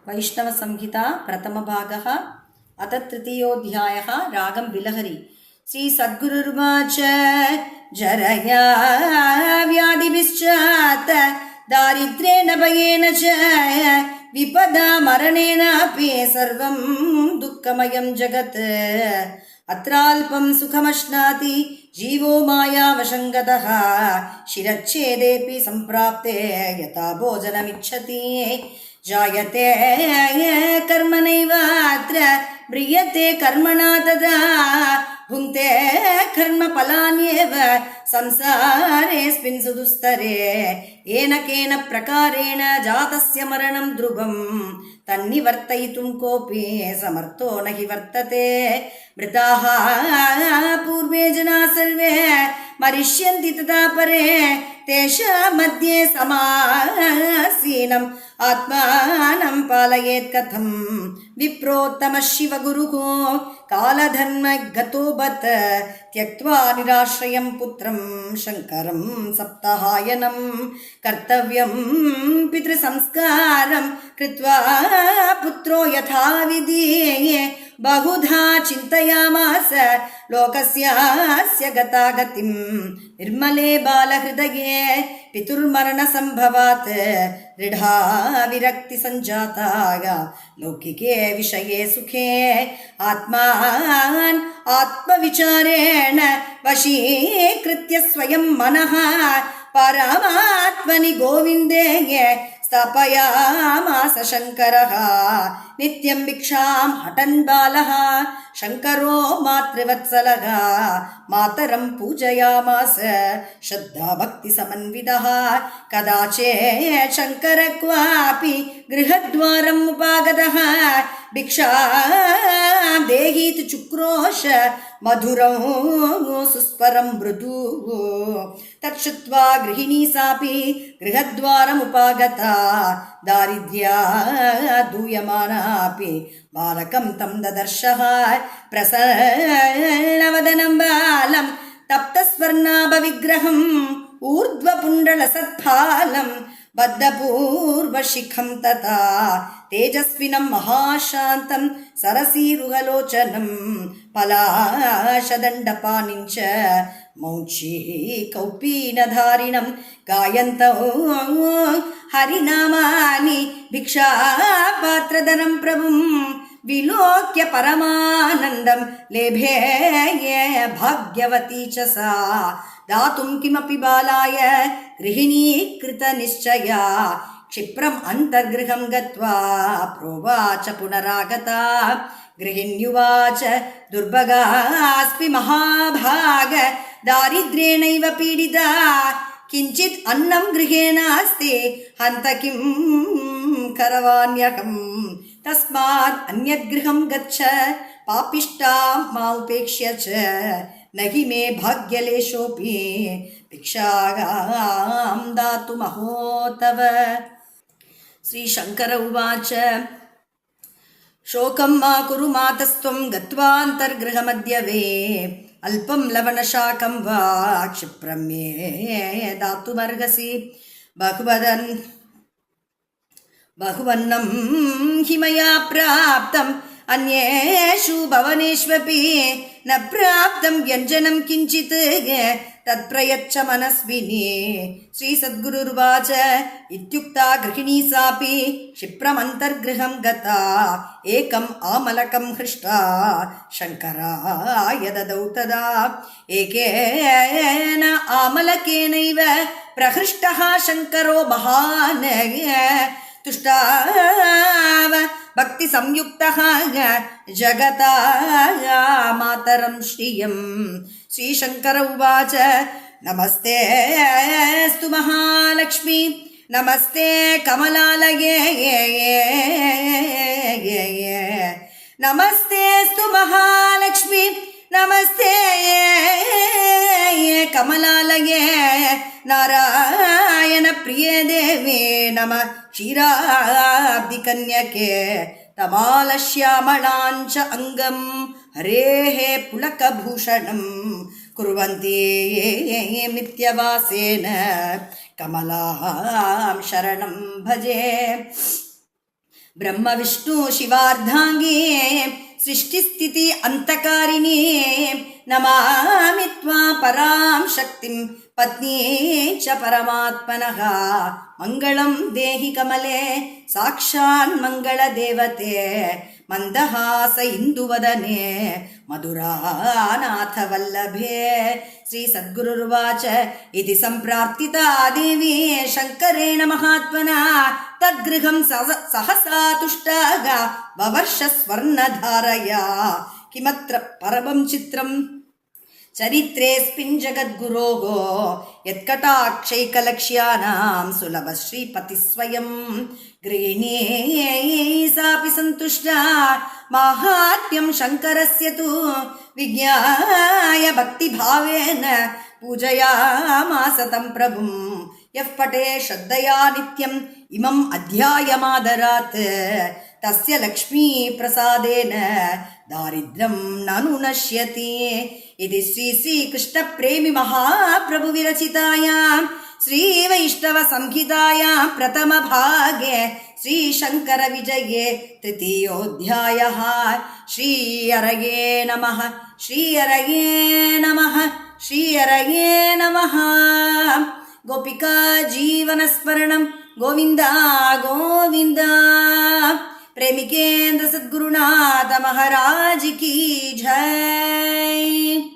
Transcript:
वैष्णवसंहिता प्रथमभागः अथ तृतीयोऽध्यायः रागं बिलहरी। श्रीसद्गुरुर्वाच जरया व्याधिभिश्चात दारिद्र्येण भयेन च विपदा मरणेनापि सर्वं दुःखमयं जगत् अत्राल्पं सुखमश्नाति जीवो मायावशङ्गतः शिरच्छेदेऽपि सम्प्राप्ते यथा भोजनमिच्छति जायते कर्मणैवात्र म्रियते कर्मणा तदा भुङ्क्ते कर्मफलान्येव संसारेऽस्मिन् सुदुस्तरे येन केन प्रकारेण जातस्य मरणं ध्रुवं तन्निवर्तयितुं कोऽपि समर्थो न हि वर्तते। मृताः पूर्वे जनाः सर्वे मरिष्यन्ति तथा परे तेषां मध्ये समासीनम् आत्मानं पालयेत् कथं विप्रोत्तमः शिवगुरुः कालधर्म गतो बत त्यक्त्वा निराश्रयं पुत्रं शङ्करं सप्ताहायनं कर्तव्यं पितृसंस्कारं कृत्वा पुत्रो यथाविधि बहुधा चिन्तयामास लोकस्यास्य गतागतिं निर्मले बालहृदये पितुर्मरणसम्भवात् दृढा विरक्ति सञ्जाताय लौकिके विषये सुखे आत्मान् आत्मविचारेण वशीकृत्य स्वयं मनः परमात्मनि गोविन्दे स्थापयामास शङ्करः नित्यं भिक्षां हठन् बालः शङ्करो मातृवत्सलः मातरं पूजयामास श्रद्धाभक्तिसमन्वितः कदाचित् शङ्कर क्वापि गृहद्वारम् उपागतः भिक्षां देहीति चुक्रोश मधुरं सुस्वरं मृदुः तच्छ्रुत्वा गृहिणी सापि गृहद्वारमुपागता दारिद्र्या दूयमानापि बालकं तं ददर्शः प्रसन्नवदनं बालं तप्तस्वर्णाभविग्रहम् ऊर्ध्वपुण्डलसत्फालं बद्धपूर्वशिखं तथा तेजस्विनं महाशान्तं सरसीरुहलोचनं पलाशदण्डपाणिं च मौञ्चीकौपीनधारिणं गायन्तौ हरिनामानि भिक्षापात्रधरं प्रभुं विलोक्य परमानन्दं लेभे भाग्यवती च सा दातुं किमपि बालाय गृहिणी कृतनिश्चया क्षिप्रम् अन्तर्गृहं गत्वा प्रोवाच पुनरागता गृहिण्युवाच दुर्भगास्मि महाभाग दारिद्र्येणैव पीडिता किञ्चित् अन्नं गृहे नास्ति हन्त किं करवाण्यहम् तस्मात् अन्यद्गृहं गच्छ पापिष्टां मा उपेक्ष्य च न हि मे भाग्यलेशोऽपि भिक्षां दातुमहो तव। श्रीशङ्कर उवाच शोकं मा कुरु मातस्त्वं गत्वान्तर्गृहमद्य वे अल्पं लवणशाकं वा क्षिप्रं मे दातुमर्हसि बहुवन्नं हि मया प्राप्तम् अन्येषु भवनेष्वपि न प्राप्तं व्यञ्जनं किञ्चित् तत्प्रयच्छ मनस्विनी। श्रीसद्गुरुर्वाच इत्युक्ता गृहिणी सापि क्षिप्रमन्तर्गृहं गता एकम् आमलकं हृष्टा शङ्कराय ददौ तदा एकेन आमलकेनैव प्रहृष्टः शङ्करो महान् तुष्टाव भक्ति संयुक्तः जगता मातरं श्रियं। श्रीशङ्कर उवाच नमस्ते स्तु महालक्ष्मी नमस्ते कमलालये नमस्ते स्तु महालक्ष्मी नमस्ते कमलालये नारायण प्रिये देवे नमः क्षीराब्धिकन्यके तमालश्यामलाञ्च अङ्गं हरेः पुलकभूषणं कुर्वन्ति नित्यवासेन कमलां शरणं भजे। ಬ್ರಹ್ಮ ವಿಷ್ಣು ಶಿವಾರ್ಧಾಂಗಿ ಸೃಷ್ಟಿಸ್ಥಿತಿ ಅಂತಕಾರಿಣಿ ನಮಾಮಿ ತ್ವಾಂ ಪರಾಂ ಶಕ್ತಿಂ ಪತ್ನಿ ಚ ಪರಮಾತ್ಮನಃ ಮಂಗಳಂ ದೇಹಿ ಕಮಲೆ ಸಾಕ್ಷಾನ್ ಮಂಗಳ ದೇವತೆ ಮಂದಹಾಸ ಇಂದುವದನೆ ಮಧುರಾನಾಥ ವಲ್ಲಭೆ ಶ್ರೀ ಸದ್ಗುರುರ್ವಾಚ ಇತಿ ಸಂಪ್ರಾರ್ಥಿತಾ ದೇವಿ ಶಂಕರೇಣ ಮಹಾತ್ಮನಾ ತದ್ಗೃಹಂ ಸಹಸಾ ತುಷ್ಟಾಗ ವವರ್ಷ ಸ್ವರ್ಣಧಾರಯ ಕಿಮತ್ರ ಪರಮಂ ಚಿತ್ರಂ ಚರಿತ್ರೇಸ್ಮಿನ್ ಜಗದ್ಗುರೋಃ ಯತ್ಕಟಾಕ್ಷೈಕಲಕ್ಷ್ಯಾನಾಂ ಸುಲಭ ಶ್ರೀಪತಿ ಸ್ವಯಂ ಗೃಹಿಣೀ ಸಾಪಿ ಸಂತುಷ್ಟಾ ಮಾಹಾತ್ಮ್ಯಂ ಶಂಕರಸ್ಯ ತು ವಿಜ್ಞಾಯ ಭಕ್ತಿಭಾವೇನ ಪೂಜಯಾಮಾಸ ತಂ ಪ್ರಭುಂ ಯಃ ಪಠೇ ಶ್ರದ್ಧಯಾ ನಿತ್ಯಂ ಇಮಂ ಅಧ್ಯಾಯಮಾದರಾತ್ ತಸ್ಯ ಲಕ್ಷ್ಮೀ ಪ್ರಸಾದೇನ ದಾರಿದ್ರ್ಯಂ ನನು ನಶ್ಯತಿ ಇತಿ ಶ್ರೀ ಕೃಷ್ಣ ಪ್ರೇಮಿ ಮಹಾಪ್ರಭು ವಿರಚಿತಾಯಾಂ ಶ್ರೀ ವೈಷ್ಣವ ಸಂಹಿತಾಯಾಂ ಪ್ರಥಮ ಭಾಗೆ ಶ್ರೀ ಶಂಕರ ವಿಜಯೇ ತೃತೀಯೋಧ್ಯಾಯಃ. ಶ್ರೀ ಹರಯೇ ನಮಃ. ಶ್ರೀ ಹರಯೇ ನಮಃ. ಶ್ರೀ ಹರಯೇ ನಮಃ. ಗೋಪಿಕಾ ಜೀವನ ಸ್ಮರಣಂ ಗೋವಿಂದ ಗೋವಿಂದ. प्रेमिकेन्द्र सद्गुरुनाथ महाराज की जय.